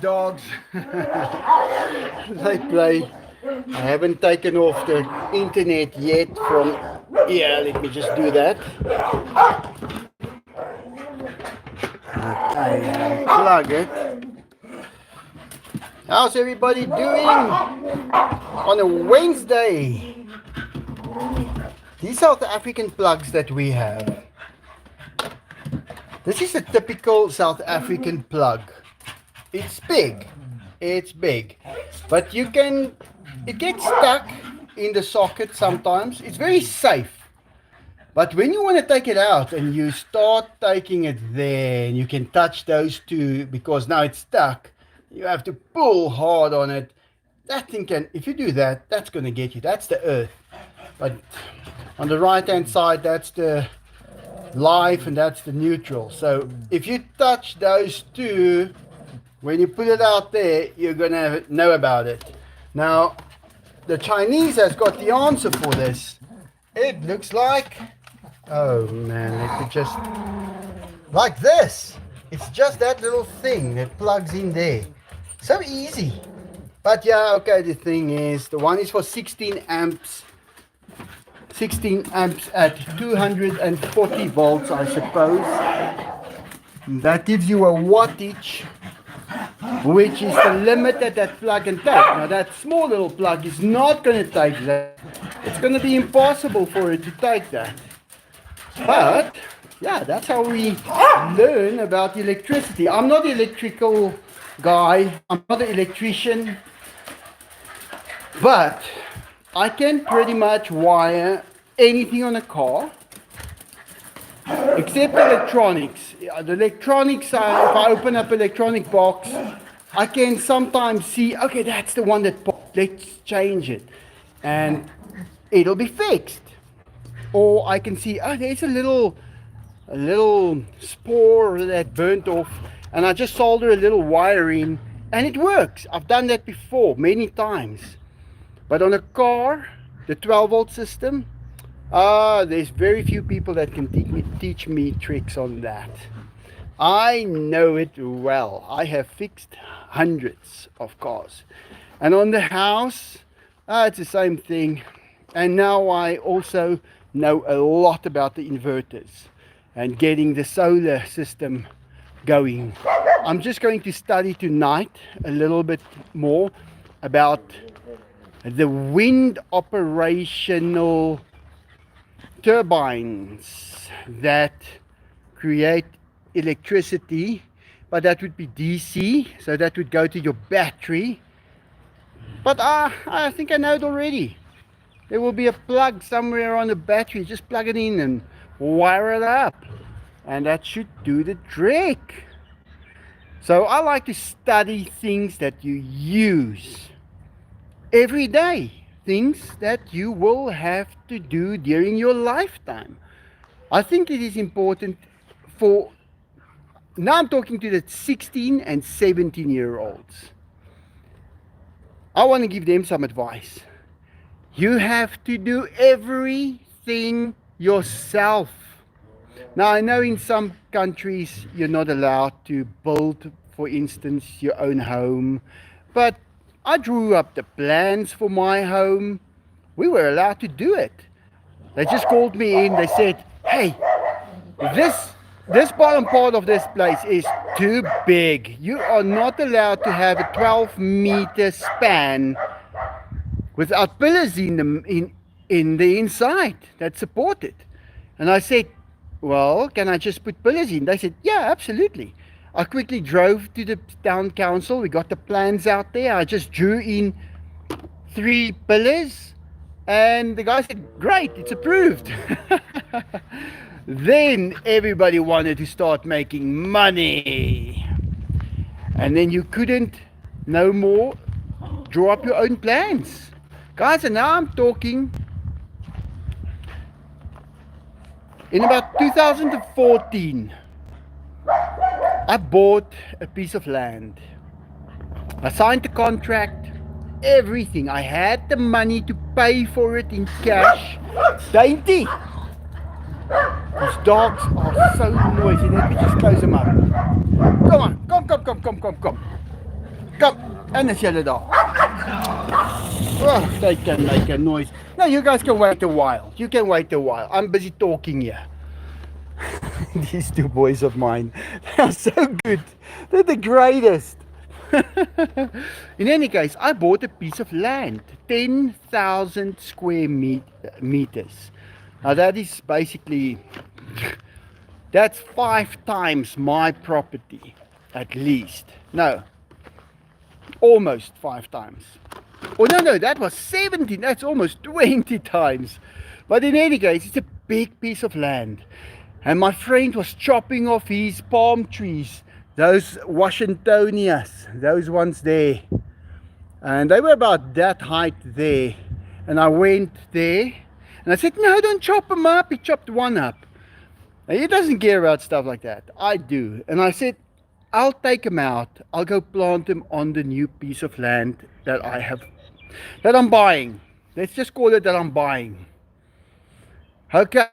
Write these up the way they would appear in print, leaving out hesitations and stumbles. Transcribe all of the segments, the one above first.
Dogs, they play. I haven't taken off the internet yet from. Yeah, let me just do that. I plug it. How's everybody doing on a Wednesday? These South African plugs that we have. This is a typical South African plug. It's big. It's big. But it gets stuck in the socket sometimes. It's very safe. But when you want to take it out and you start taking it there, and you can touch those two because now it's stuck, you have to pull hard on it. That thing can, if you do that, that's going to get you. That's the earth. But on the right hand side, that's the live and that's the neutral. So if you touch those two, when you put it out there, you're going to know about it. Now, the Chinese has got the answer for this. It looks like, oh man, let me just, like this. It's just that little thing that plugs in there. So easy. But yeah, okay, the thing is, the one is for 16 amps. 16 amps at 240 volts, I suppose. That gives you a wattage, which is the limit that plug can take. Now that small little plug is not going to take that. It's going to be impossible for it to take that. But yeah, that's how we learn about electricity. I'm not an electrical guy. I'm not an electrician. But I can pretty much wire anything on a car except electronics. The electronics are, if I open up an electronic box, I can sometimes see, okay, that's the one that popped. Let's change it. And it'll be fixed. Or I can see, oh, there's a little spore that burnt off, and I just solder a little wire in, and it works. I've done that before many times. But on a car, the 12-volt system, there's very few people that can teach me tricks on that. I know it well. I have fixed hundreds of cars. And on the house, it's the same thing. And now I also know a lot about the inverters and getting the solar system going. I'm just going to study tonight a little bit more about the wind operational turbines that create electricity, but that would be DC, so that would go to your battery. But I think I know it already. There will be a plug somewhere on the battery. Just plug it in and wire it up, and that should do the trick. So I like to study things that you use every day, things that you will have to do during your lifetime. I think it is important for, now I'm talking to the 16 and 17-year-olds. I want to give them some advice. You have to do everything yourself. Now, I know in some countries you're not allowed to build, for instance, your own home, but I drew up the plans for my home. We were allowed to do it. They just called me in. They said, hey, this bottom part of this place is too big. You are not allowed to have a 12-meter span without pillars in the inside that support it. And I said, well, can I just put pillars in? They said, yeah, absolutely. I quickly drove to the town council. We got the plans out there. I just drew in 3 pillars, and the guy said, great, it's approved. Then everybody wanted to start making money, and then you couldn't no more draw up your own plans, guys. And now I'm talking in about 2014. I bought a piece of land. I signed the contract, everything. I had the money to pay for it in cash. Dainty! These dogs are so noisy. Let me just close them up. Come on, come. Kom, en is julle daar. Oh, they can make a noise. No, you guys can wait a while. You can wait a while. I'm busy talking here. These two boys of mine, they are so good. They're the greatest. In any case, I bought a piece of land, 10,000 square meters. Now that is basically, that's 5 times my property, at least. No, almost 5 times. Oh no, that was 17, that's almost 20 times. But in any case, it's a big piece of land. And my friend was chopping off his palm trees, those Washingtonias, those ones there. And they were about that height there. And I went there and I said, no, don't chop them up. He chopped one up. And he doesn't care about stuff like that. I do. And I said, I'll take them out. I'll go plant them on the new piece of land that I have, that I'm buying. Let's just call it that I'm buying. Okay.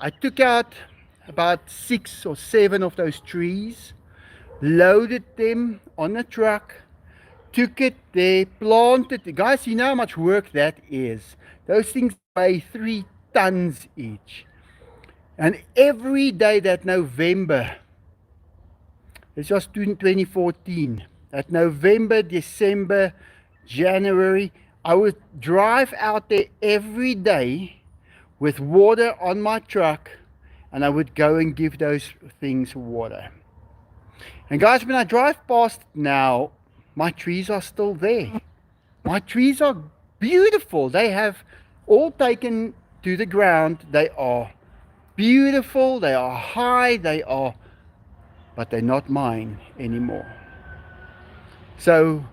I took out about 6 or 7 of those trees, loaded them on a truck, took it there, planted it. Guys, you know how much work that is. Those things weigh 3 tons each. And every day that November, this was 2014, that November, December, January, I would drive out there every day with water on my truck, and I would go and give those things water. And guys, when I drive past now, my trees are still there. My trees are beautiful. They have all taken to the ground. They are beautiful, they are high, but they're not mine anymore. So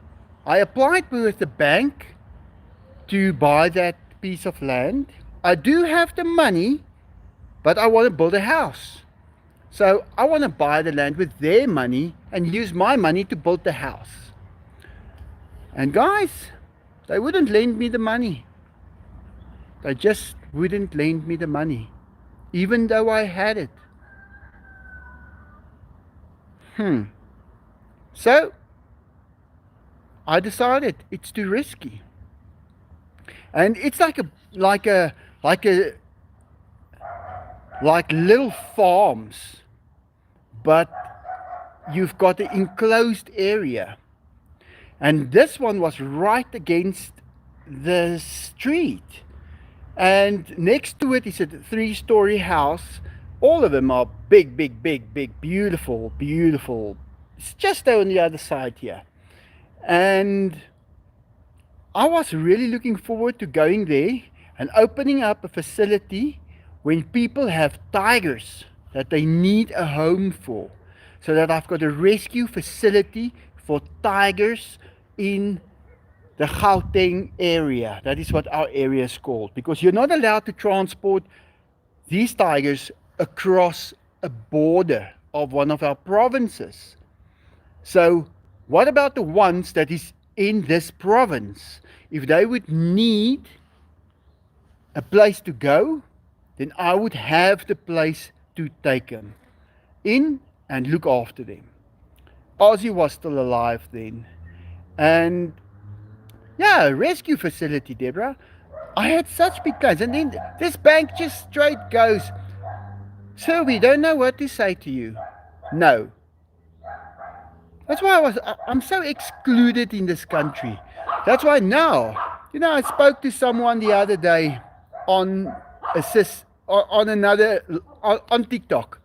I applied with the bank to buy that piece of land. I do have the money, but I want to build a house. So I want to buy the land with their money and use my money to build the house. And guys, they wouldn't lend me the money. They just wouldn't lend me the money, even though I had it. So I decided it's too risky. And it's like little farms, but you've got an enclosed area. And this one was right against the street. And next to it is a 3-story house. All of them are big, beautiful. It's just on the other side here. And I was really looking forward to going there and opening up a facility when people have tigers that they need a home for. So that I've got a rescue facility for tigers in the Gauteng area. That is what our area is called. Because you're not allowed to transport these tigers across a border of one of our provinces. So what about the ones that is in this province? If they would need a place to go, then I would have the place to take them in and look after them. Ozzy was still alive then. And yeah, rescue facility, Deborah. I had such big plans. And then this bank just straight goes, sir, we don't know what to say to you. No. That's why I'm so excluded in this country. That's why now, I spoke to someone the other day on TikTok.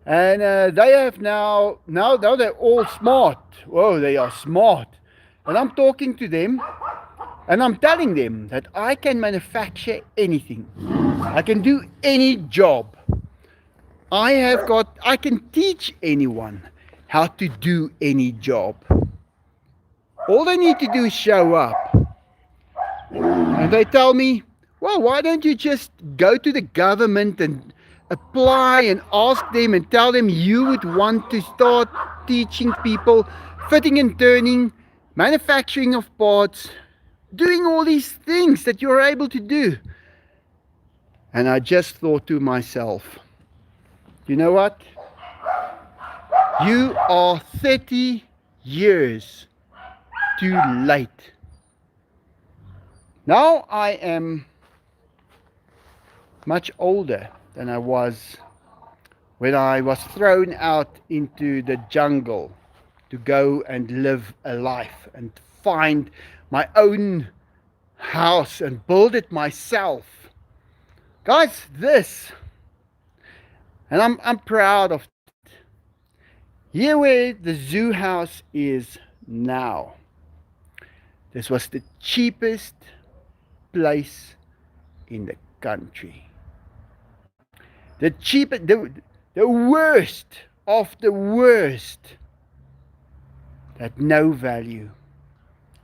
And they have now they're all smart. Whoa, they are smart. And I'm talking to them and I'm telling them that I can manufacture anything. I can do any job. I can teach anyone how to do any job. All they need to do is show up. And they tell me, well, why don't you just go to the government and apply and ask them and tell them you would want to start teaching people fitting and turning, manufacturing of parts, doing all these things that you're able to do. And I just thought to myself, you know what? You are 30 years too late. Now I am much older than I was when I was thrown out into the jungle to go and live a life and find my own house and build it myself. Guys, this, and I'm proud of it. Here where the zoo house is now, this was the cheapest place in the country. The cheapest, the worst of the worst. At no value.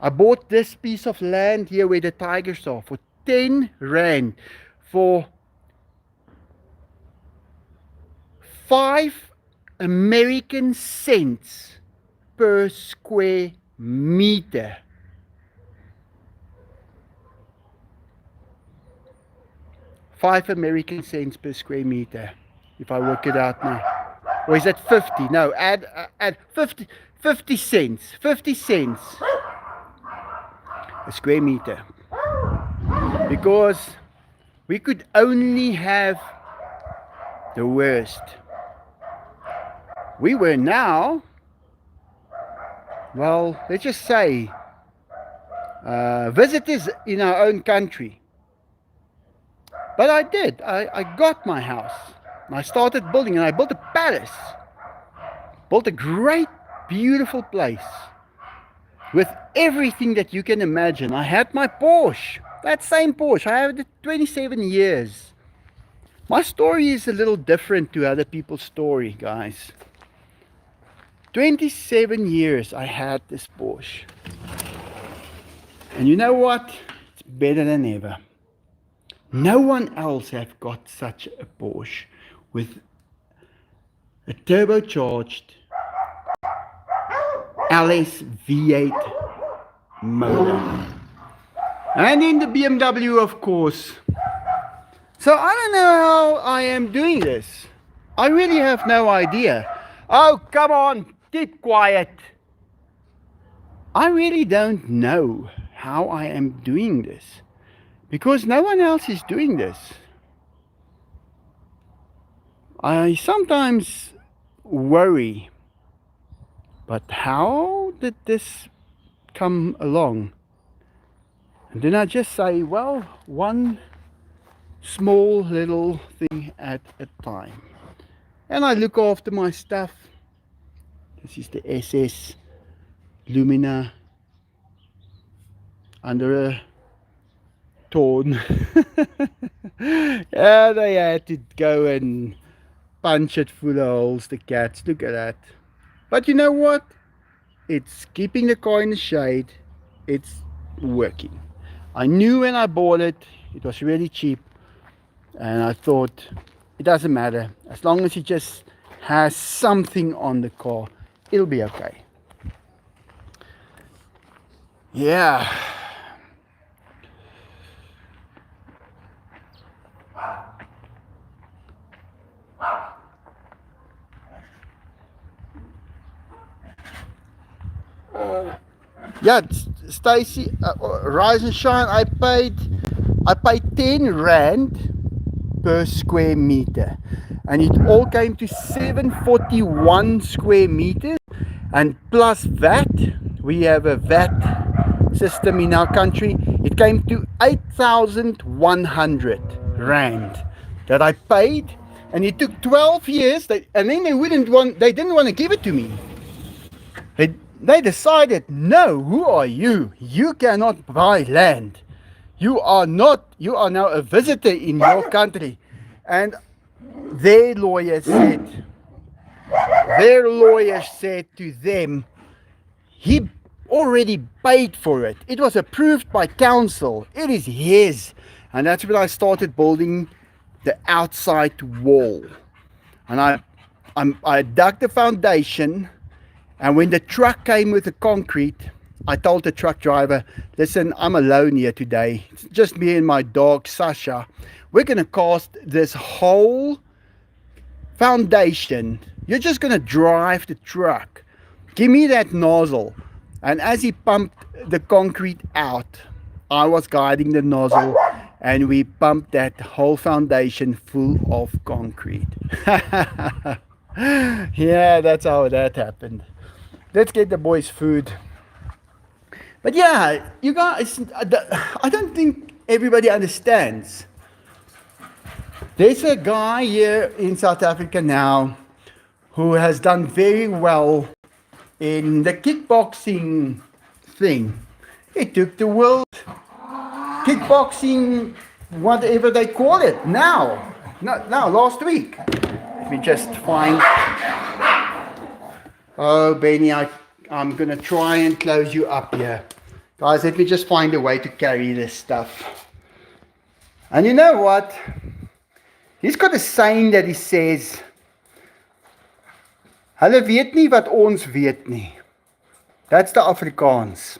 I bought this piece of land here where the tigers are for 10 rand for 5 American cents per square meter. $5 per square meter, if I work it out now. Or is that 50? No, add 50 cents. 50 cents a square meter. Because we could only have the worst. We were now, well, let's just say, visitors in our own country. But I did. I got my house. And I started building, and I built a palace. Built a great, beautiful place with everything that you can imagine. I had my Porsche. That same Porsche. I had it 27 years. My story is a little different to other people's story, guys. 27 years I had this Porsche. And you know what? It's better than ever. No one else have got such a Porsche with a turbocharged LS V8 motor. And in the BMW, of course. So I don't know how I am doing this. I really have no idea. Oh, come on, keep quiet. I really don't know how I am doing this. Because no one else is doing this. I sometimes worry, but how did this come along? And then I just say, well, one small little thing at a time. And I look after my stuff. This is the SS Lumina under a torn. Yeah, they had to go and punch it full of holes, the cats. Look at that. But you know what? It's keeping the car in the shade. It's working. I knew when I bought it, it was really cheap. And I thought, it doesn't matter. As long as it just has something on the car, it'll be okay. Yeah. Yeah, Stacy, Rise and Shine, I paid 10 rand per square meter, and it all came to 741 square meters, and plus VAT, we have a VAT system in our country. It came to 8,100 rand that I paid, and it took 12 years, and then they didn't want to give it to me. They decided, no, who are you? You cannot buy land. You are now a visitor in your country. And their lawyer said to them, he already paid for it. It was approved by council. It is his. And that's when I started building the outside wall. And I dug the foundation. And when the truck came with the concrete, I told the truck driver, listen, I'm alone here today. It's just me and my dog, Sasha. We're going to cast this whole foundation. You're just going to drive the truck. Give me that nozzle. And as he pumped the concrete out, I was guiding the nozzle, and we pumped that whole foundation full of concrete. Yeah, that's how that happened. Let's get the boys food. But yeah, you guys, I don't think everybody understands. There's a guy here in South Africa now who has done very well in the kickboxing thing. He took the world kickboxing, whatever they call it, now, last week. Let me just find. Oh, Benny, I'm going to try and close you up here. Guys, let me just find a way to carry this stuff. And you know what? He's got a saying that he says, Hulle weet nie wat ons weet nie. That's the Afrikaans.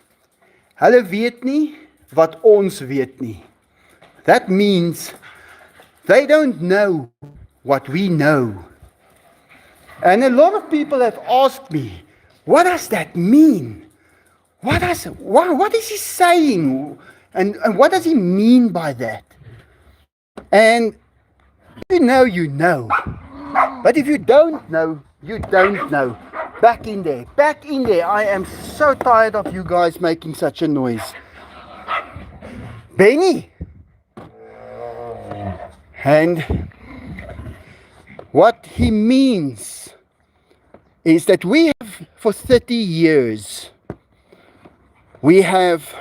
Hulle weet nie wat ons weet nie. That means they don't know what we know. And a lot of people have asked me, what does that mean? What is he saying? And what does he mean by that? And if you know, you know. But if you don't know, you don't know. Back in there. I am so tired of you guys making such a noise. Benny. And what he means is that we have, for 30 years, we have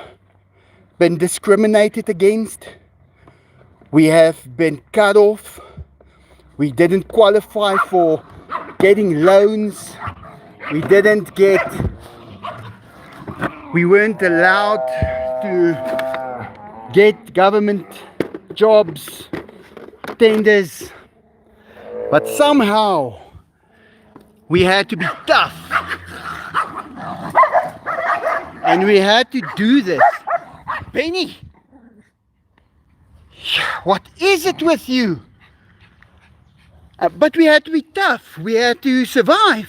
been discriminated against. We have been cut off. We didn't qualify for getting loans. We weren't allowed to get government jobs, tenders. But somehow we had to be tough. And we had to do this. Benny, what is it with you? But we had to be tough. We had to survive.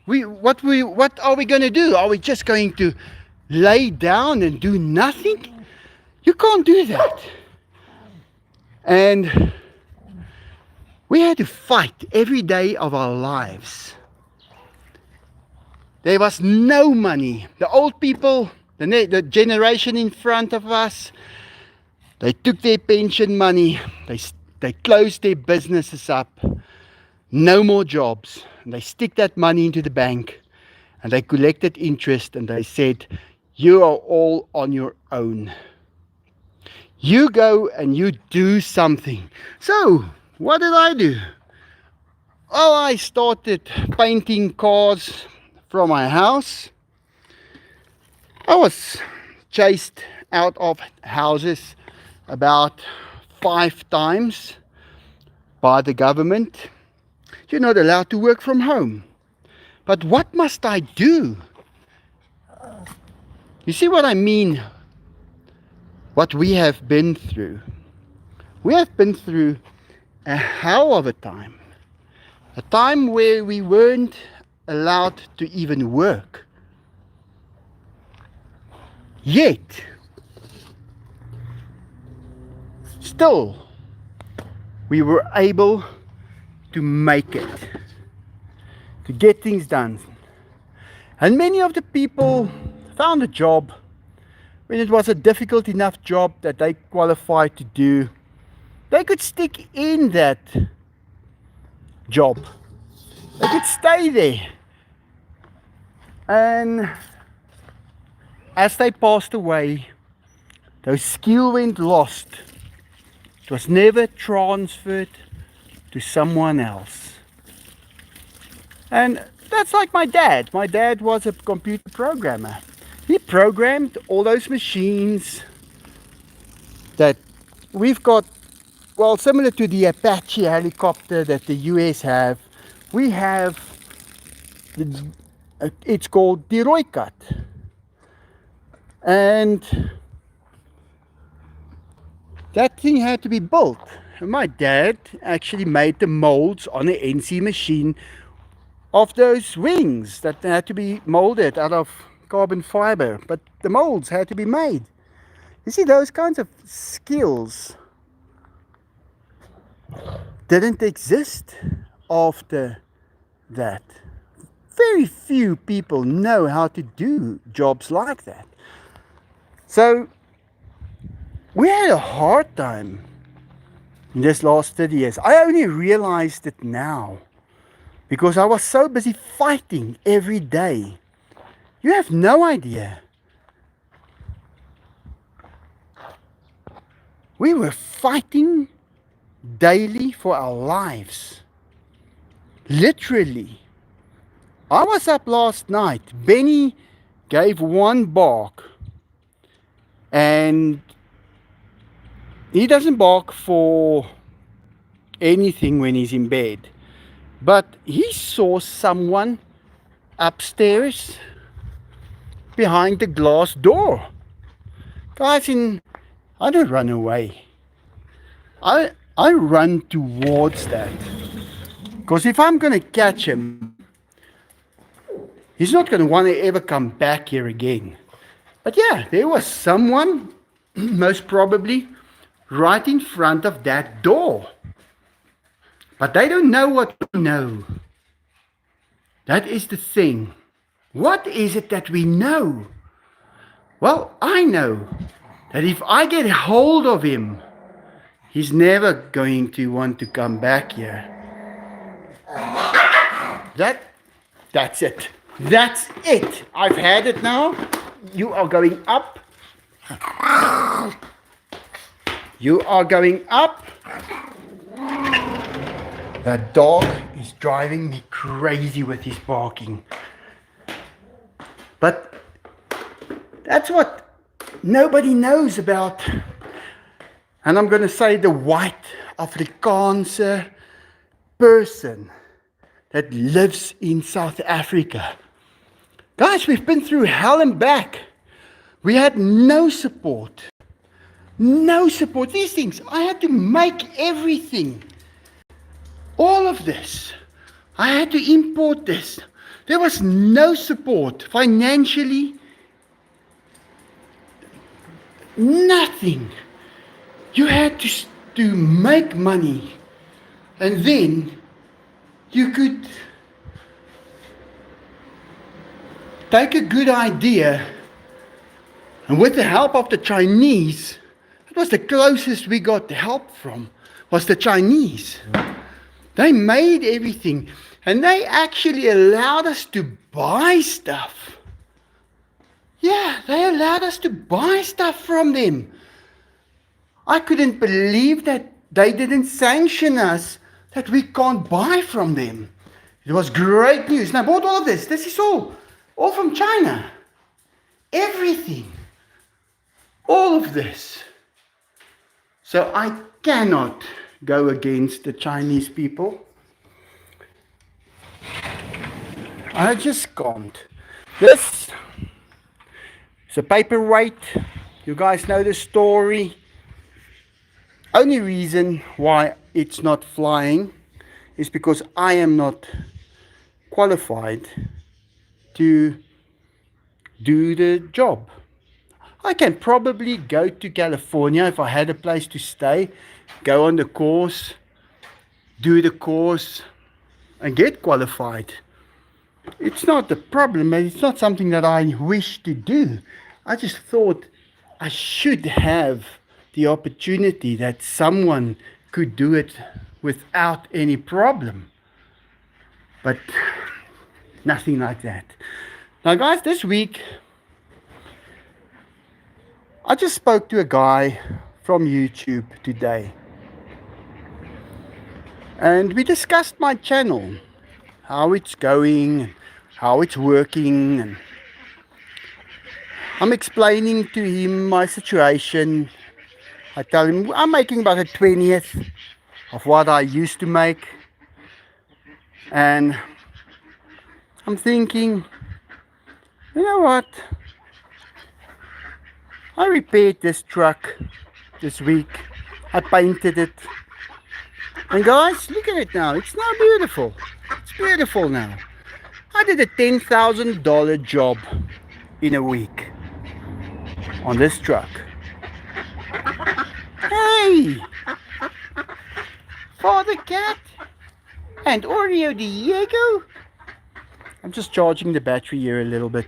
What are we going to do? Are we just going to lay down and do nothing? You can't do that. And we had to fight every day of our lives. There was no money. The old people, the generation in front of us, they took their pension money. They closed their businesses up. No more jobs. And they stick that money into the bank. And they collected interest. And they said, you are all on your own. You go and you do something. So, what did I do? Oh, I started painting cars from my house. I was chased out of houses about 5 times by the government. You're not allowed to work from home. But what must I do? You see what I mean? What we have been through. We have been through a hell of a time. A time where we weren't allowed to even work. Yet, still, we were able to make it, to get things done. And many of the people found a job when it was a difficult enough job that they qualified to do. They could stick in that job. They could stay there. And as they passed away, those skills went lost. It was never transferred to someone else. And that's like my dad. My dad was a computer programmer. He programmed all those machines that we've got, well, similar to the Apache helicopter that the US have. We have, it's called the Roycat. And that thing had to be built. And my dad actually made the molds on an NC machine of those wings that had to be molded out of carbon fiber, but the molds had to be made. You see, those kinds of skills didn't exist after that. Very few people know how to do jobs like that. So we had a hard time in this last 30 years. I only realized it now because I was so busy fighting every day. You have no idea. We were fighting daily for our lives. Literally. I was up last night. Benny gave one bark. And he doesn't bark for anything when he's in bed. But he saw someone upstairs behind the glass door. Guys, I don't run away. I run towards that. Because if I'm going to catch him, he's not going to want to ever come back here again. But yeah, there was someone, most probably, right in front of that door. But they don't know what we know. That is the thing. What is it that we know? Well, I know that if I get hold of him, he's never going to want to come back here. That's it. That's it. I've had it now. You are going up. You are going up. That dog is driving me crazy with his barking. But that's what nobody knows about. And I'm going to say the white Afrikaanse person that lives in South Africa. Guys, we've been through hell and back. We had no support. No support. These things, I had to make everything. All of this. I had to import this. There was no support financially. Nothing. You had to make money. And then you could take a good idea, and with the help of the Chinese, it was the closest we got help from, was the Chinese. They made everything, and they actually allowed us to buy stuff. Yeah, they allowed us to buy stuff from them. I couldn't believe that they didn't sanction us, that we can't buy from them. It was great news. And I bought all of this. This is all from China. Everything. All of this. So I cannot go against the Chinese people. I just can't. This is a paperweight. You guys know the story. Only reason why it's not flying is because I am not qualified to do the job. I can probably go to California if I had a place to stay, go on the course, do the course, and get qualified. It's not a problem, but it's not something that I wish to do. I just thought I should have the opportunity that someone could do it without any problem. But nothing like that. Now guys, this week I just spoke to a guy from YouTube today. And we discussed my channel, how it's going, how it's working, and I'm explaining to him my situation. I tell him I'm making about a 20th of what I used to make. And I'm thinking, you know what? I repaired this truck this week. I painted it. And guys, look at it now. It's now beautiful. It's beautiful now. I did a $10,000 job in a week on this truck. Hey! Father Cat and Oreo Diego. I'm just charging the battery here a little bit.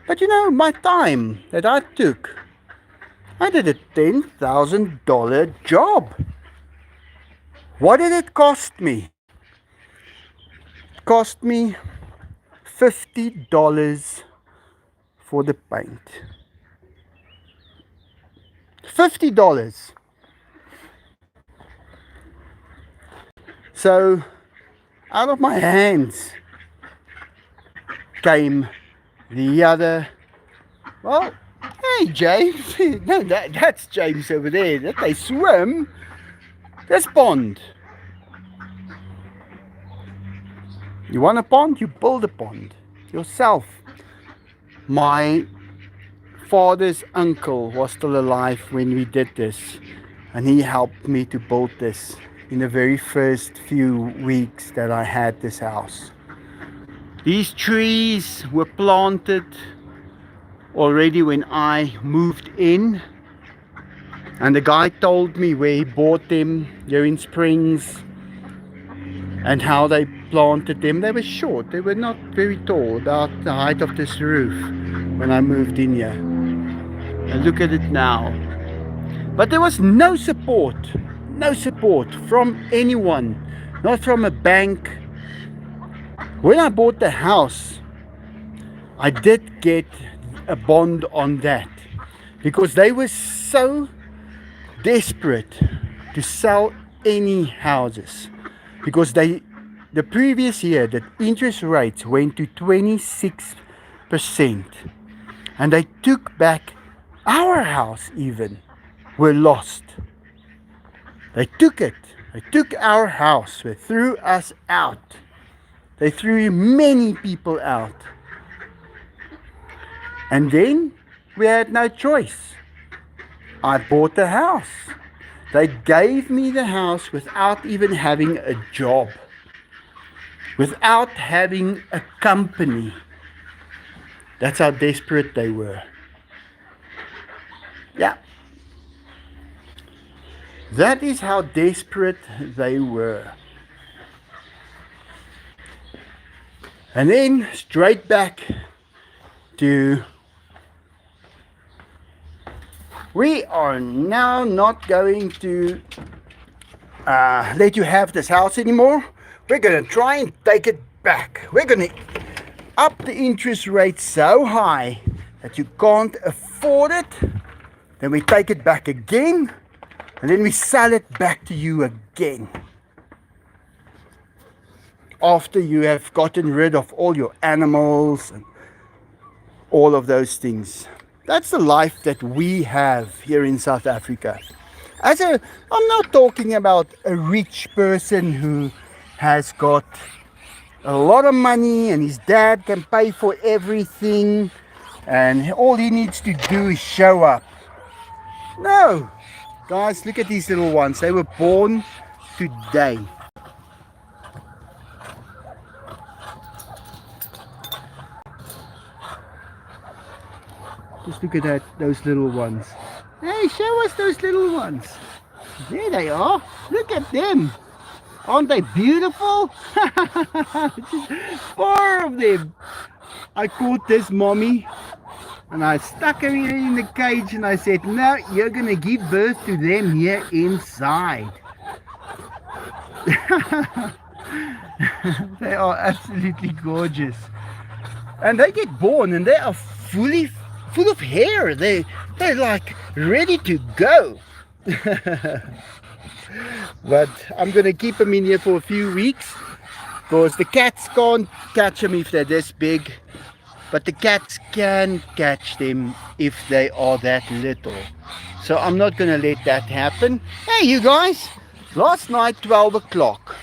But you know, my time that I took, I did a $10,000 job. What did it cost me? It cost me $50 for the paint. $50. So out of my hands came the other, well, hey James, no, that's James over there, that they swim, this pond. You want a pond, you build a pond yourself. My father's uncle was still alive when we did this, and he helped me to build this in the very first few weeks that I had this house. These trees were planted already when I moved in, and the guy told me where he bought them here in Springs and how they planted them. They were short, they were not very tall, about the height of this roof when I moved in here. And look at it now. But there was no support from anyone, not from a bank. When I bought the house, I did get a bond on that because they were so desperate to sell any houses, because the previous year the interest rates went to 26%, and they took back our house. Even were lost. They took it. They took our house. They threw us out. They threw many people out. And then we had no choice. I bought the house. They gave me the house without even having a job, without having a company. That's how desperate they were. Yeah. That is how desperate they were. And then straight back to, we are now not going to let you have this house anymore. We're going to try and take it back. We're going to up the interest rate so high that you can't afford it. Then we take it back again, and then we sell it back to you again. After you have gotten rid of all your animals and all of those things. That's the life that we have here in South Africa. I'm not talking about a rich person who has got a lot of money and his dad can pay for everything and all he needs to do is show up. No, guys, look at these little ones. They were born today. Just look at those little ones. Hey, show us those little ones. There they are. Look at them. Aren't they beautiful? 4 of them. I caught this mommy and I stuck her in the cage and I said, no, you're going to give birth to them here inside. They are absolutely gorgeous. And they get born and they are full of hair. They're like ready to go. But I'm going to keep them in here for a few weeks because the cats can't catch them if they're this big, but the cats can catch them if they are that little. So I'm not going to let that happen. Hey you guys, last night 12 o'clock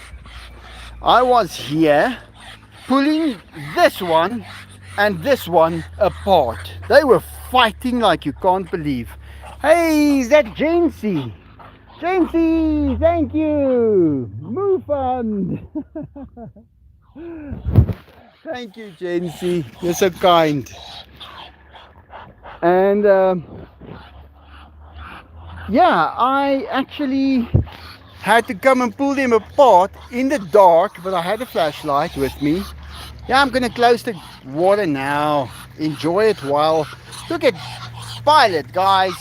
I was here pulling this one and this one apart. They were fighting like you can't believe. Hey, is that Jancy? Jancy, thank you. Move on. Thank you, Jancy. You're so kind. And yeah, I actually had to come and pull them apart in the dark, but I had a flashlight with me. Yeah, I'm gonna close the water now. Enjoy it while look at Pilot, guys.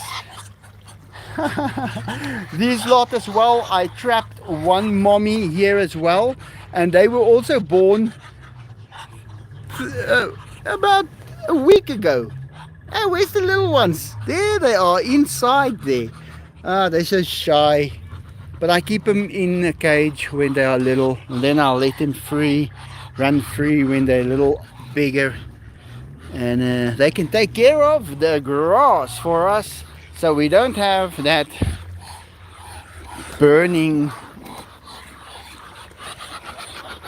These lot as well. I trapped one mommy here as well, and they were also born about a week ago. Hey, where's the little ones? There they are, inside there. Ah, they're so shy. But I keep them in a cage when they are little, and then I'll let them run free when they're a little bigger. And they can take care of the grass for us, so we don't have that burning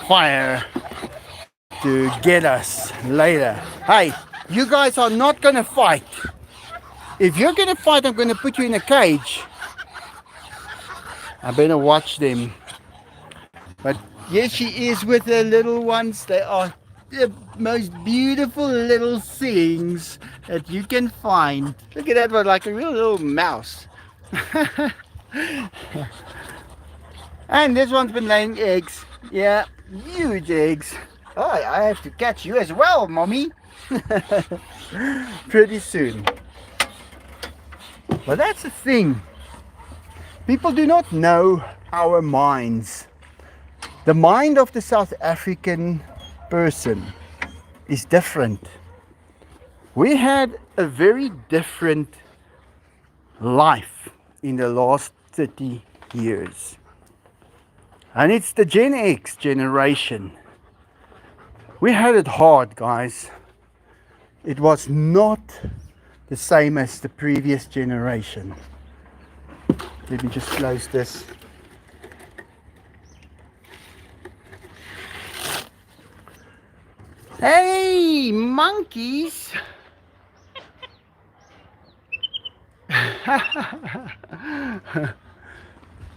fire to get us later. Hey, you guys are not gonna fight. If you're gonna fight, I'm gonna put you in a cage. I better watch them. But yes, she is with the little ones. They are the most beautiful little things that you can find. Look at that one, like a real little mouse. And this one's been laying eggs. Yeah, huge eggs. Oh, I have to catch you as well, mommy. Pretty soon. But that's the thing. People do not know our minds. The mind of the South African person is different. We had a very different life in the last 30 years. And it's the Gen X generation. We had it hard, guys. It was not the same as the previous generation. Let me just close this. Hey, monkeys!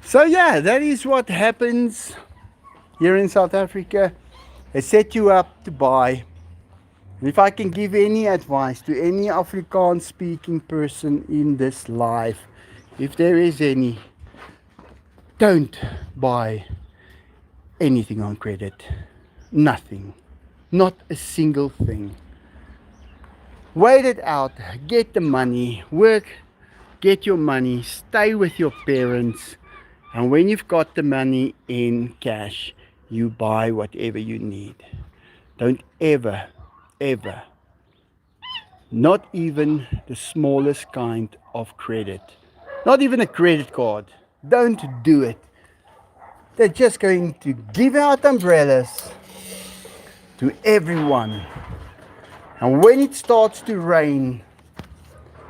So yeah, that is what happens here in South Africa. They set you up to buy. And if I can give any advice to any Afrikaans speaking person in this life, if there is any, don't buy anything on credit. Nothing. Not a single thing. Wait it out. Get the money. Work. Get your money. Stay with your parents. And when you've got the money in cash, you buy whatever you need. Don't ever, ever, not even the smallest kind of credit, not even a credit card, don't do it. They're just going to give out umbrellas to everyone. And when it starts to rain,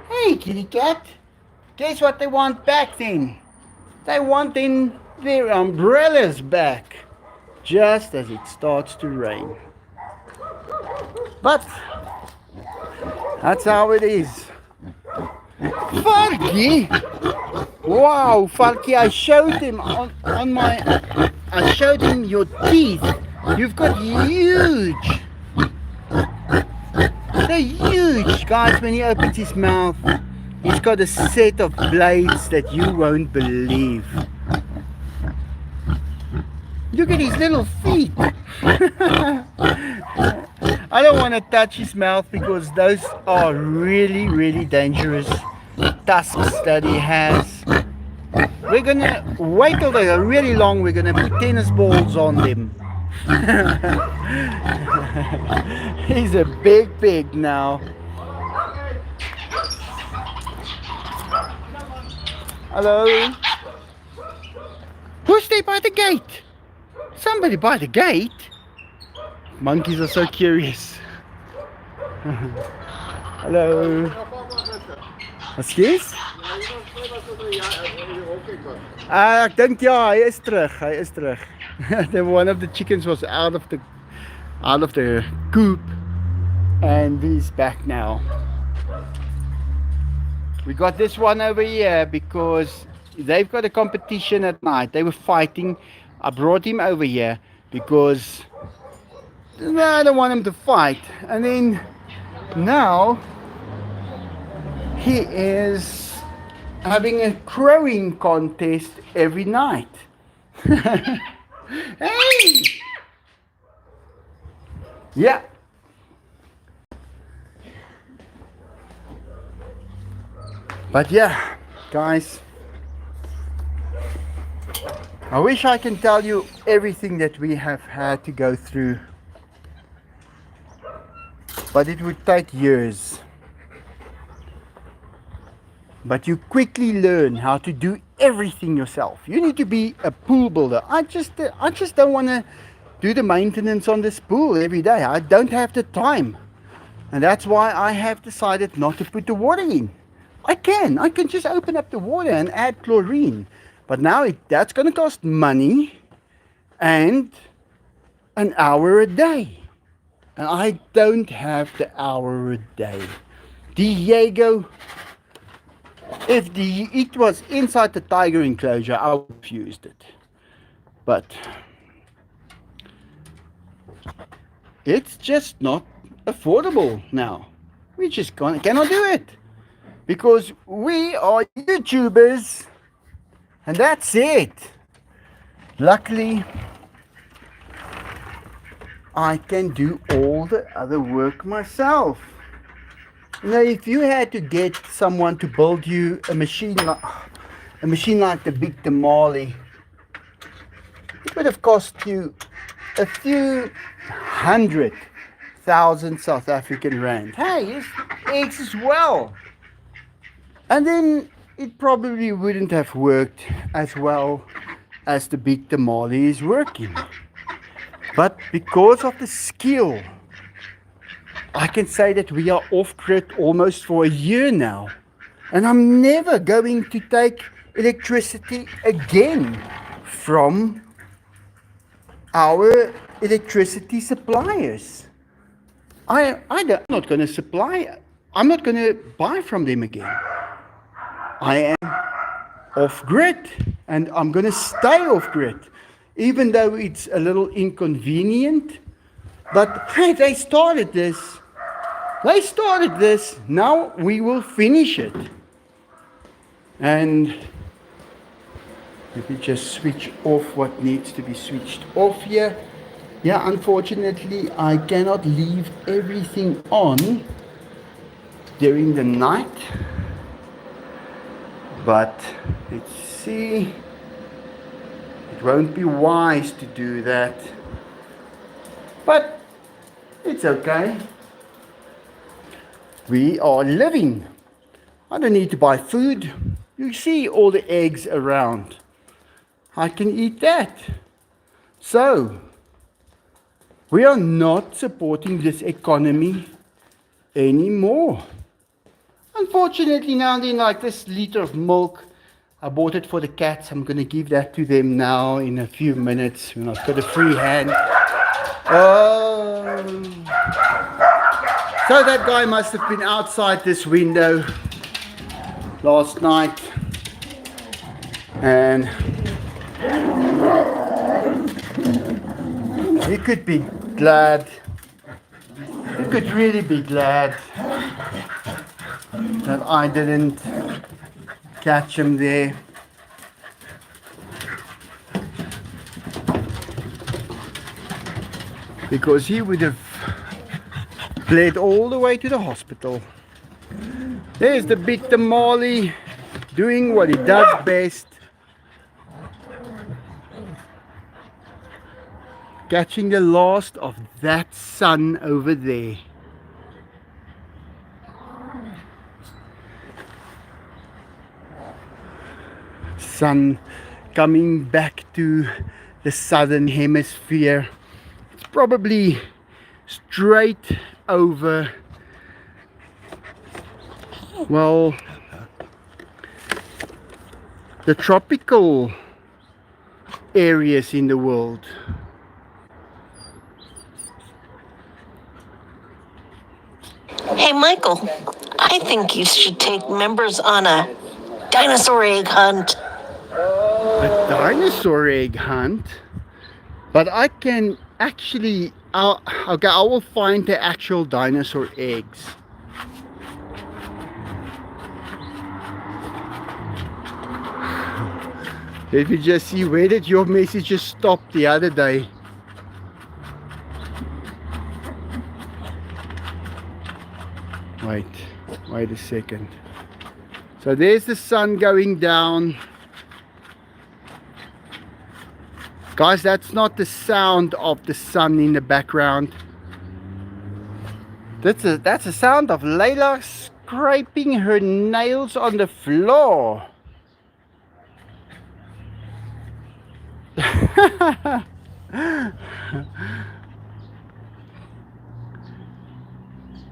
hey kitty cat, guess what they want back then? They want in their umbrellas back, just as it starts to rain. But that's how it is. Falky! Wow, Falky, I showed him I showed him your teeth. You've got huge. They're huge, guys. When he opens his mouth, he's got a set of blades that you won't believe. Look at his little feet. I don't want to touch his mouth because those are really, really dangerous tusks that he has. We're gonna wait till they are really long. We're gonna put tennis balls on them. He's a big pig now. Hello? Who's there by the gate? Somebody by the gate? Monkeys are so curious. Hallo. Wat skies? Ek dink ja, hy is terug. Hy is terug. One of the chickens was out of the coop and he's back now. We got this one over here because they've got a competition at night. They were fighting. I brought him over here because I don't want him to fight. And then now He is having a crowing contest every night. Hey! Yeah. But yeah, guys, I wish I can tell you everything that we have had to go through, but it would take years. But you quickly learn how to do everything yourself. You need to be a pool builder. I just don't want to do the maintenance on this pool every day. I don't have the time. And that's why I have decided not to put the water in. I can just open up the water and add chlorine. But now that's going to cost money and an hour a day. And I don't have the hour a day. Diego, if it was inside the tiger enclosure, I would have used it. But it's just not affordable now. We just cannot do it. Because we are YouTubers. And that's it. Luckily, I can do all the other work myself. Now, if you had to get someone to build you a machine like the big tamale, it would have cost you a few 100,000 South African rand. Hey, it's eggs as well. And then it probably wouldn't have worked as well as the big tamale is working. But because of the skill, I can say that we are off-grid almost for a year now. And I'm never going to take electricity again from our electricity suppliers. I'm not going to buy from them again. I am off-grid and I'm going to stay off-grid. Even though it's a little inconvenient. But hey, they started this. Now we will finish it. And let me just switch off what needs to be switched off here. Yeah, unfortunately, I cannot leave everything on during the night. But let's see. It won't be wise to do that. But it's okay. We are living. I don't need to buy food. You see all the eggs around. I can eat that. So, we are not supporting this economy anymore. Unfortunately, now and then, like this liter of milk, I bought it for the cats. I'm going to give that to them now in a few minutes when I've got a free hand. So that guy must have been outside this window last night. And he could be glad. He could really be glad that I didn't catch him there. Because he would have bled all the way to the hospital. There's the big tamale doing what he does best. Catching the last of that sun over there. Sun coming back to the southern hemisphere. It's probably straight over, well, the tropical areas in the world. Hey, Michael, I think you should take members on a dinosaur egg hunt. A dinosaur egg hunt? But I can actually, okay, I will find the actual dinosaur eggs. Let me just see, where did your messages stop the other day? Wait a second. So there's the sun going down. Guys, that's not the sound of the sun in the background. That's a sound of Layla scraping her nails on the floor.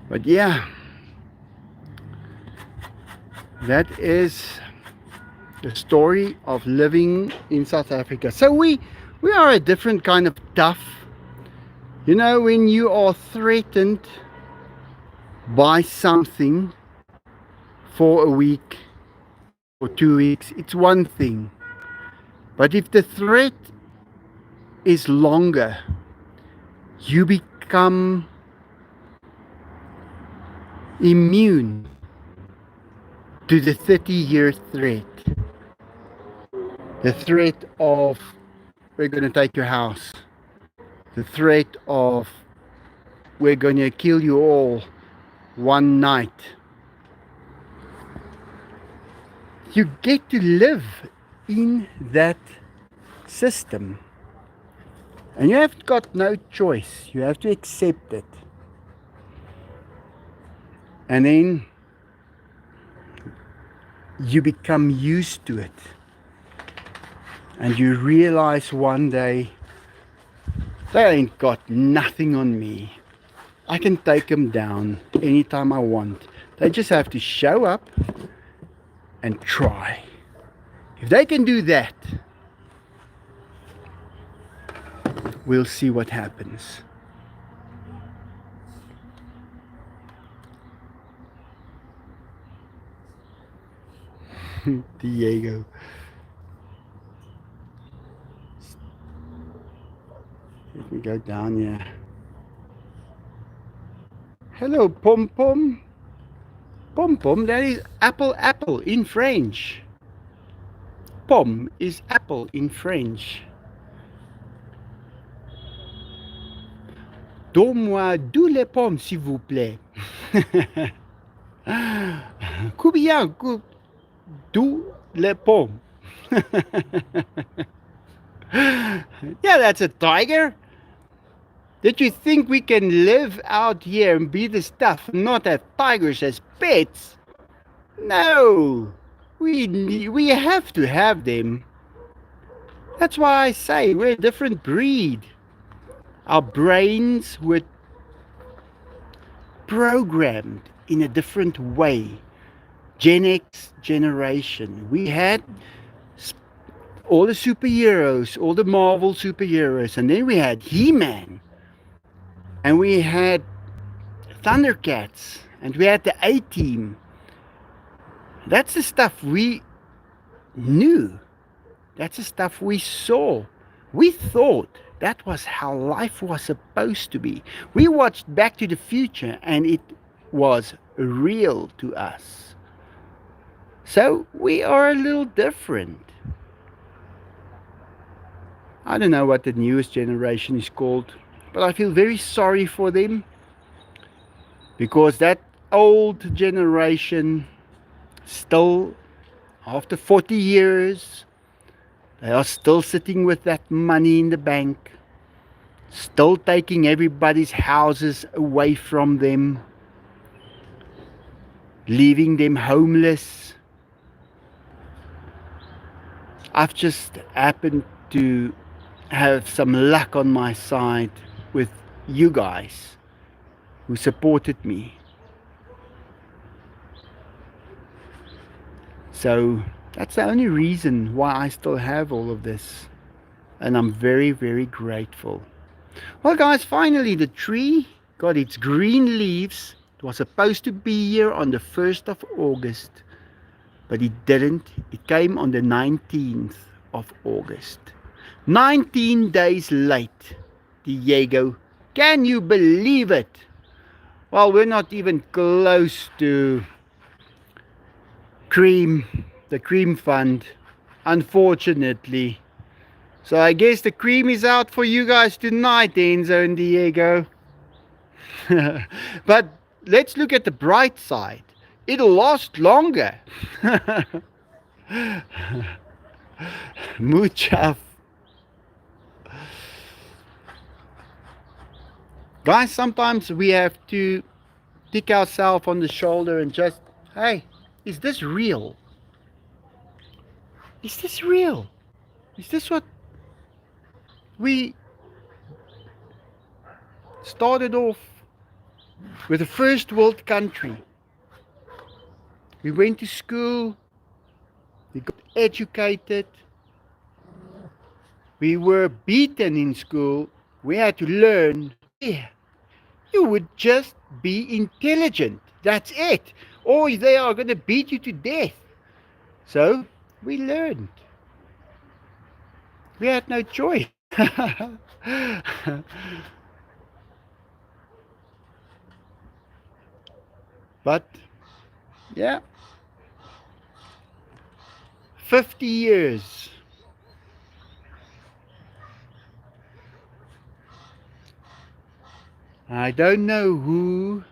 But yeah, that is the story of living in South Africa. So we are a different kind of tough. You know, when you are threatened by something for a week or 2 weeks, it's one thing. But if the threat is longer, you become immune to the 30-year threat. The threat of, we're going to take your house. The threat of, we're going to kill you all one night. You get to live in that system. And you have got no choice. You have to accept it. And then you become used to it. And you realize one day, they ain't got nothing on me. I can take them down anytime I want. They just have to show up and try. If they can do that, we'll see what happens. Diego. Let me go down here. Hello, Pom Pom. Pom Pom, that is apple in French. Pom is apple in French. Donne-moi 2 les pommes, s'il vous plaît. Combien? 2 les pommes. Yeah, that's a tiger. Did you think we can live out here and be the stuff, not have tigers as pets? No, we have to have them. That's why I say we're a different breed. Our brains were programmed in a different way. Gen X generation. We had all the superheroes, all the Marvel superheroes, and then we had He-Man, and we had Thundercats, and we had the A-Team. That's the stuff we knew. That's the stuff we saw. We thought that was how life was supposed to be. We watched Back to the Future and it was real to us. So we are a little different. I don't know what the newest generation is called, but I feel very sorry for them, because that old generation still, after 40 years, they are still sitting with that money in the bank, still taking everybody's houses away from them, leaving them homeless. I've just happened to have some luck on my side with you guys who supported me. So that's the only reason why I still have all of this. And I'm very, very grateful. Well, guys, finally the tree got its green leaves. It was supposed to be here on the 1st of August, but it didn't. It came on the 19th of August. 19 days late, Diego. Can you believe it? Well, we're not even close to the cream fund. unfortunately. So I guess the cream is out for you guys tonight, Enzo and Diego. But let's look at the bright side. It'll last longer. Muchaf. Guys, sometimes we have to tick ourselves on the shoulder and just, hey, is this real? Is this real? Is this what we started off with, a first world country? We went to school, we got educated, we were beaten in school, we had to learn. Yeah, you would just be intelligent. That's it. Or they are going to beat you to death. So we learned. We had no choice. But yeah, 50 years. I don't know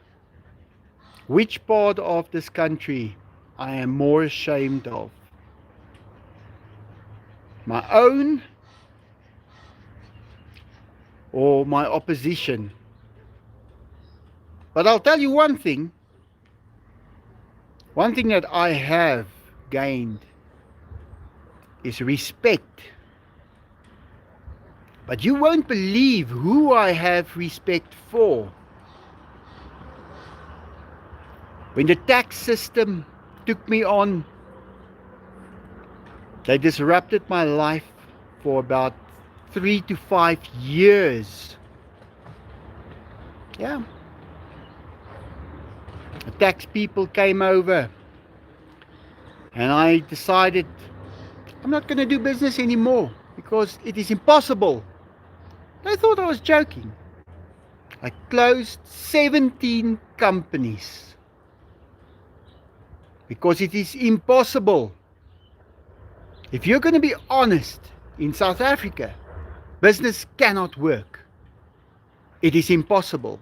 which part of this country I am more ashamed of. My own or my opposition. But I'll tell you one thing that I have gained is respect. But you won't believe who I have respect for. When the tax system took me on, they disrupted my life for about 3 to 5 years. Yeah. The tax people came over and I decided I'm not going to do business anymore because it is impossible. They thought I was joking. I closed 17 companies because it is impossible. If you're going to be honest, in South Africa, business cannot work. It is impossible.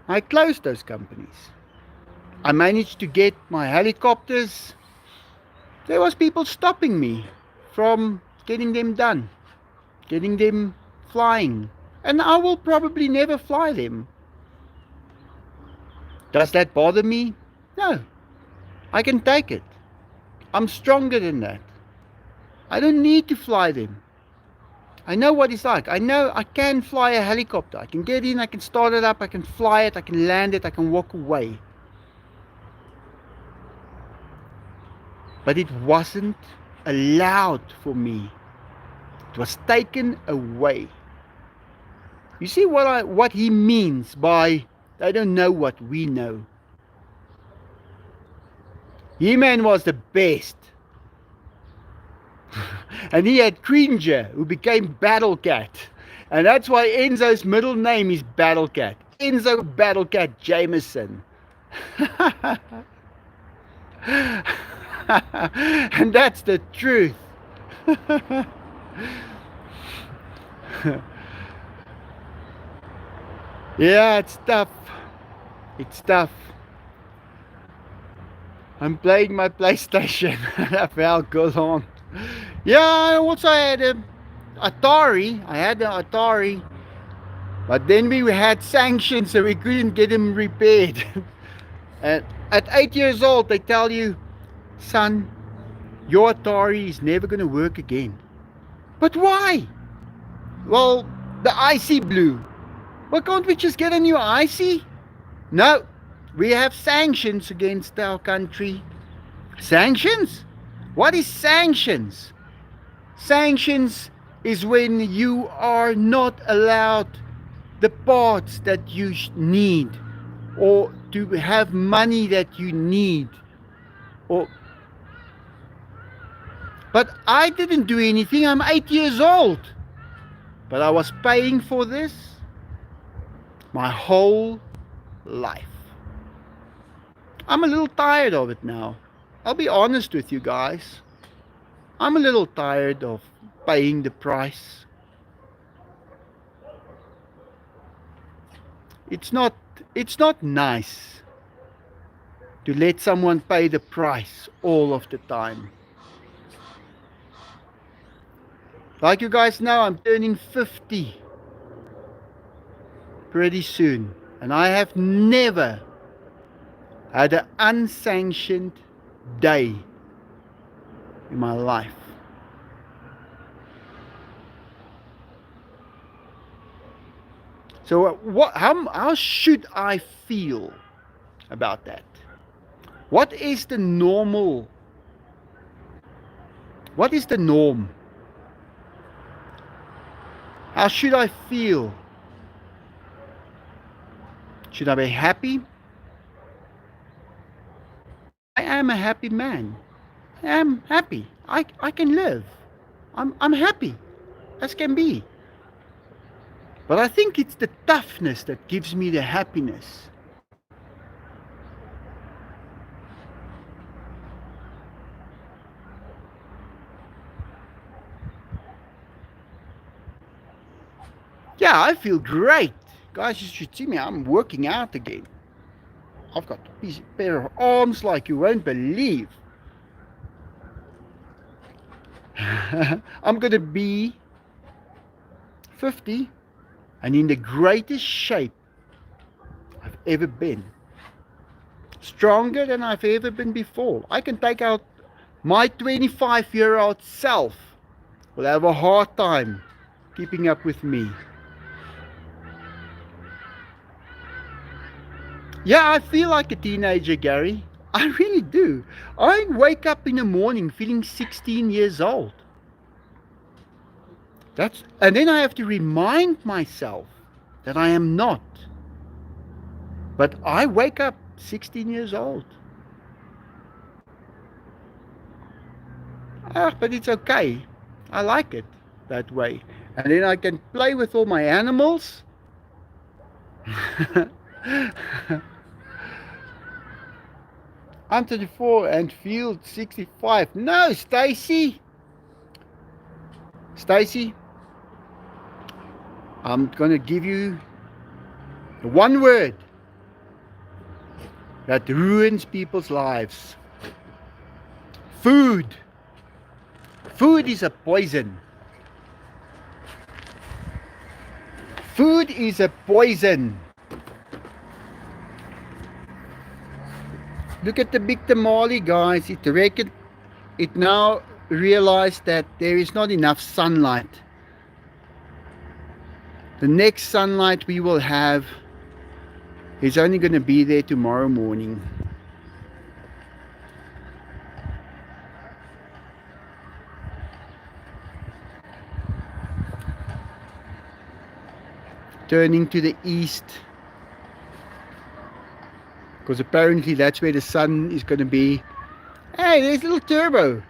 I closed those companies. I managed to get my helicopters. There was people stopping me from getting them done, getting them flying. And I will probably never fly them. Does that bother me? No. I can take it. I'm stronger than that. I don't need to fly them. I know what it's like. I know I can fly a helicopter. I can get in, I can start it up, I can fly it, I can land it, I can walk away. But it wasn't allowed for me. It was taken away. You see what he means by they don't know what we know. He-Man was the best. And he had Cringer, who became Battle Cat. And that's why Enzo's middle name is Battle Cat. Enzo Battle Cat Jamison. And that's the truth. Yeah, it's tough. It's tough. I'm playing my PlayStation. Well, go on. Yeah, I also had a Atari. I had an Atari. But then we had sanctions, so we couldn't get them repaired. And at 8 years old, they tell you, son, your Atari is never going to work again. But why? Well, the IC blew. Well, can't we just get a new IC? No, we have sanctions against our country. Sanctions? What is sanctions? Sanctions is when you are not allowed the parts that you need, or to have money that you need, or but I didn't do anything. I'm 8 years old, but I was paying for this my whole life. I'm a little tired of it now. I'll be honest with you guys. I'm a little tired of paying the price. It's not it's not nice to let someone pay the price all of the time. Like you guys know, I'm turning 50 pretty soon, and I have never had an unsanctioned day in my life. So how should I feel about that? What is the normal? What is the norm? How should I feel? Should I be happy? I am a happy man. I am happy. I can live. I'm happy as can be. But I think it's the toughness that gives me the happiness. Yeah, I feel great. Guys, you should see me. I'm working out again. I've got a pair of arms like you won't believe. I'm going to be 50 and in the greatest shape I've ever been. Stronger than I've ever been before. I can take out my 25-year-old self. Will have a hard time keeping up with me. Yeah, I feel like a teenager, Gary. I really do. I wake up in the morning feeling 16 years old. And then I have to remind myself that I am not. But I wake up 16 years old. But it's okay. I like it that way. And then I can play with all my animals. I'm 34 and feel 65. No, Stacy. Stacy, I'm going to give you one word that ruins people's lives. Food. Food is a poison. Food is a poison. Look at the big tamale, guys. It now realized that there is not enough sunlight. The next sunlight we will have is only going to be there tomorrow morning. Turning to the east, because apparently that's where the sun is going to be. Hey, there's a little turbo.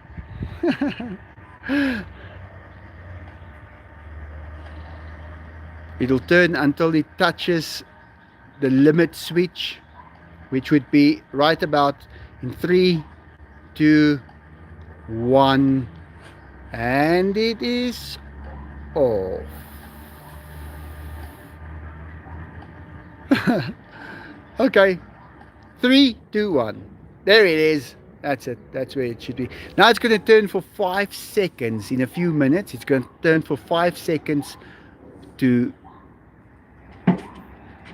It'll turn until it touches the limit switch, which would be right about in 3, 2, 1, and it is off. Okay, 3, 2, 1. There it is. That's it. That's where it should be. Now it's going to turn for 5 seconds. In a few minutes, it's going to turn for 5 seconds to,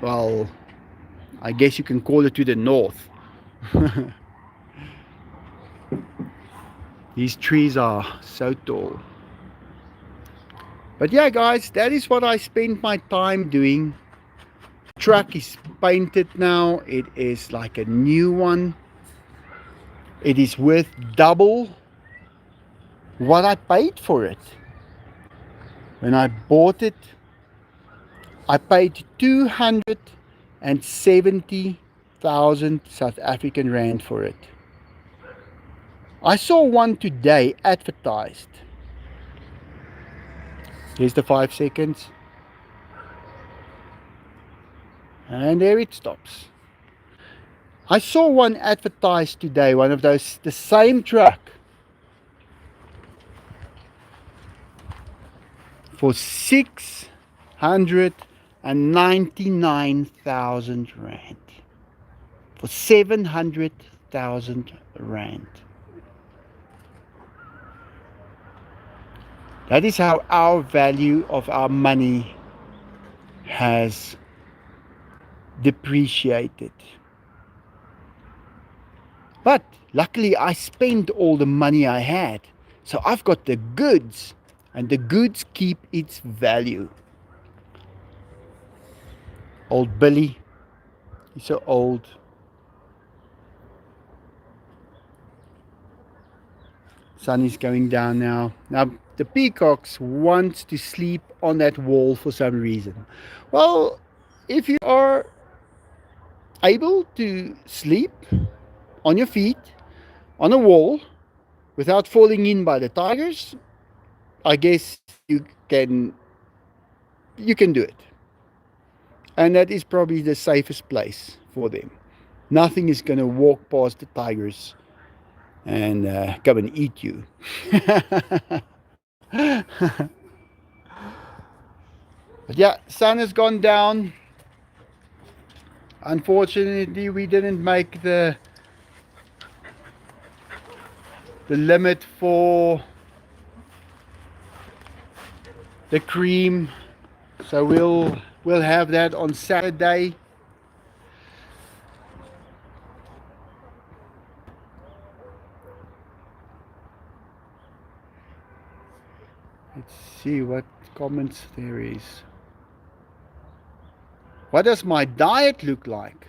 well, I guess you can call it to the north. These trees are so tall. But yeah, guys, that is what I spent my time doing. Truck is painted now. It is like a new one. It is worth double what I paid for it. When I bought it, I paid 270,000 South African rand for it. I saw one today advertised. Here's the 5 seconds. And there it stops. I saw one advertised today, one of those, the same truck for 699,000 rand. For 700,000 rand. That is how our value of our money has depreciated. But luckily, I spent all the money I had. So I've got the goods, and the goods keep its value. Old Billy, he's so old. Sun is going down now. Now, the peacocks want to sleep on that wall for some reason. Well, if you are able to sleep on your feet on a wall without falling in by the tigers, I guess you can do it. And that is probably the safest place for them. Nothing is going to walk past the tigers and come and eat you. But yeah, sun has gone down. Unfortunately, we didn't make the limit for the cream, so we'll have that on Saturday. Let's see what comments there is. What does my diet look like?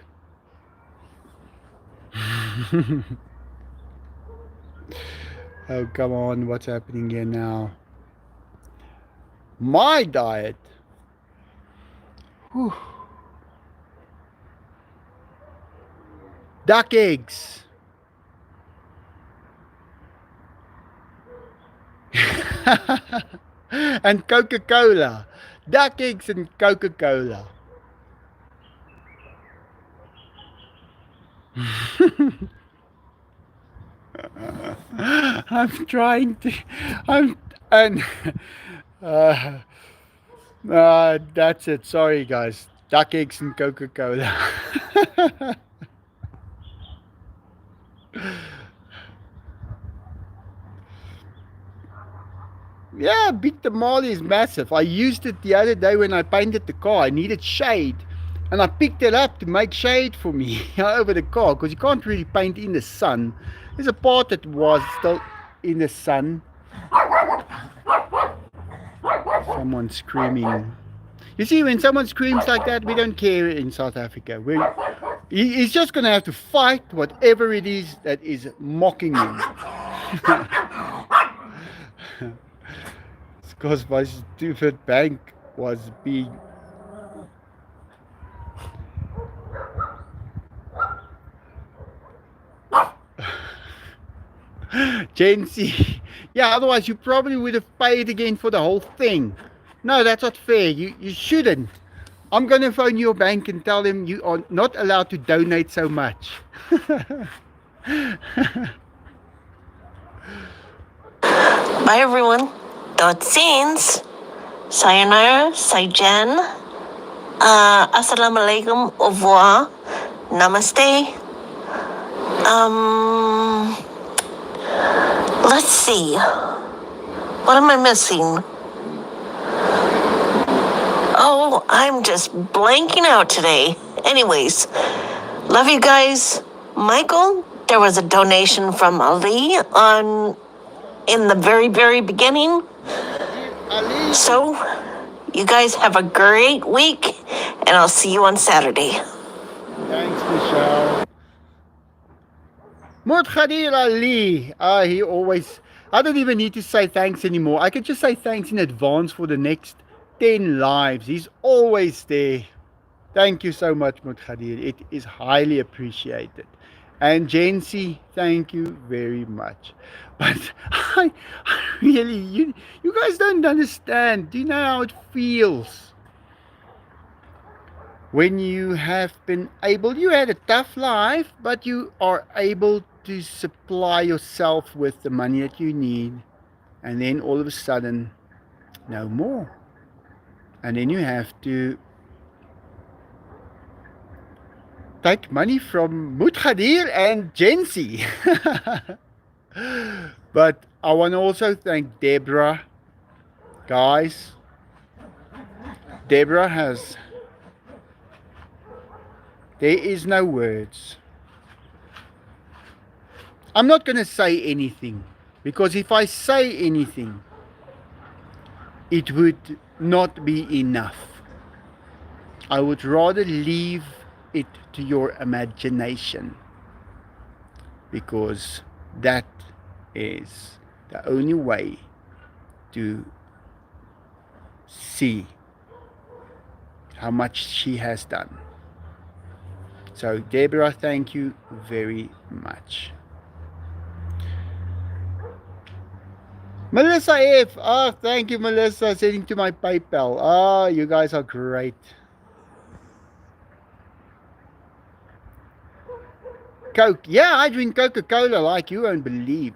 Oh, come on, what's happening here now? My diet. Whew. Duck eggs. And Coca-Cola. Duck eggs and Coca-Cola. I'm trying to. Uh, that's it. Sorry, guys. Duck eggs and Coca-Cola. Yeah, Big Tamale is massive. I used it the other day when I painted the car. I needed shade. And I picked it up to make shade for me over the car, because you can't really paint in the sun. There's a part that was still in the sun. Someone screaming. You see, when someone screams like that, we don't care in South Africa. He's just going to have to fight whatever it is that is mocking him. It's because my stupid bank was being... Gen Z. Yeah, otherwise you probably would have paid again for the whole thing. No, that's not fair. You shouldn't. I'm going to phone your bank and tell them you are not allowed to donate so much. Bye, everyone. Dotsins. Sayonara. Saijan. Assalamu alaikum. Au revoir. Namaste. Let's see. What am I missing? Oh, I'm just blanking out today. Anyways, love you guys. Michael, there was a donation from Ali in the very, very beginning. So, you guys have a great week, and I'll see you on Saturday. Thanks, Michelle. Muthadir Ali. He always... I don't even need to say thanks anymore. I can just say thanks in advance for the next 10 lives. He's always there. Thank you so much, Muthadir. It is highly appreciated. And Jency, thank you very much. But I really, you guys don't understand. Do you know how it feels when you have been able, you had a tough life, but you are able to supply yourself with the money that you need, and then all of a sudden, no more. And then you have to take money from Muthadir and Jency. But I want to also thank Deborah. Guys, Deborah has, there is no words. I'm not going to say anything, because if I say anything, it would not be enough. I would rather leave it to your imagination, because that is the only way to see how much she has done. So Deborah, thank you very much. Melissa F. Oh, thank you, Melissa, sending to my PayPal. Oh, you guys are great. Coke. Yeah, I drink Coca-Cola like you won't believe.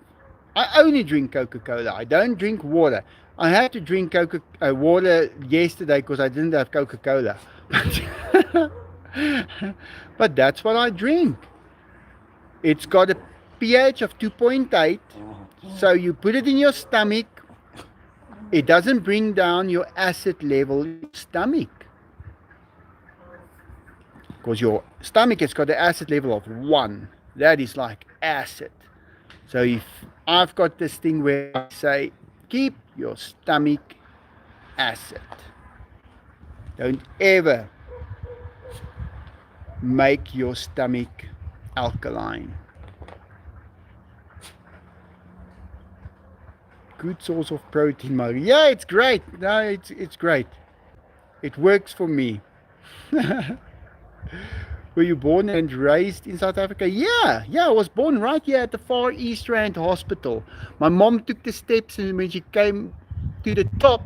I only drink Coca-Cola. I don't drink water. I had to drink water yesterday because I didn't have Coca-Cola. But that's what I drink. It's got a pH of 2.8. So you put it in your stomach. It doesn't bring down your acid level in your stomach, because your stomach has got an acid level of 1. That is like acid. So if I've got this thing where I say, keep your stomach acid. Don't ever make your stomach alkaline. Good source of protein, Marie. Yeah, it's great. No, it's great. It works for me. Were you born and raised in South Africa? Yeah, I was born right here at the Far East Rand Hospital. My mom took the steps, and when she came to the top,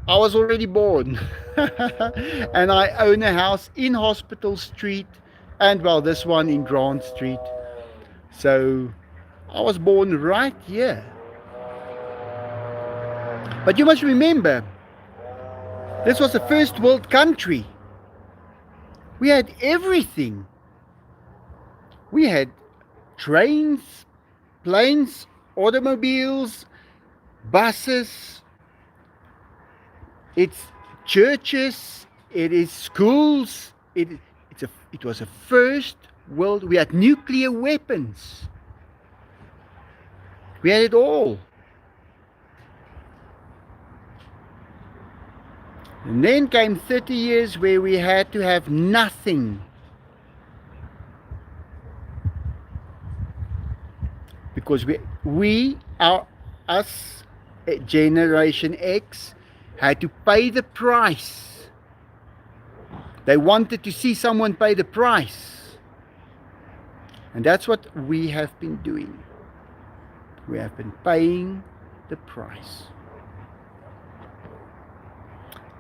I was already born. And I own a house in Hospital Street, and well, this one in Grant Street. So I was born right here. But you must remember, this was a first world country. We had everything. We had trains, planes, automobiles, buses. It's churches. It is schools. It was a first world. We had nuclear weapons. We had it all. And then came 30 years where we had to have nothing. Because us, Generation X, had to pay the price. They wanted to see someone pay the price. And that's what we have been doing. We have been paying the price.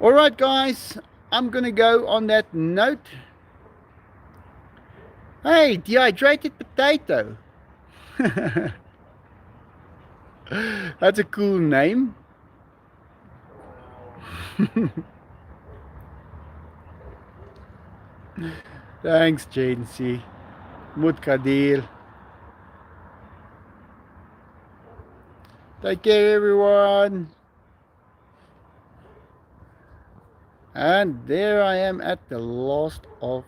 All right, guys, I'm going to go on that note. Hey, dehydrated potato. That's a cool name. Thanks, Jancy. Mutkadir. Take care, everyone. And there I am at the last of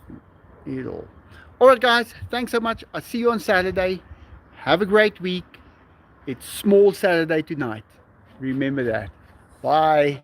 it all. Alright, guys, thanks so much. I'll see you on Saturday. Have a great week. It's Small Saturday tonight. Remember that. Bye.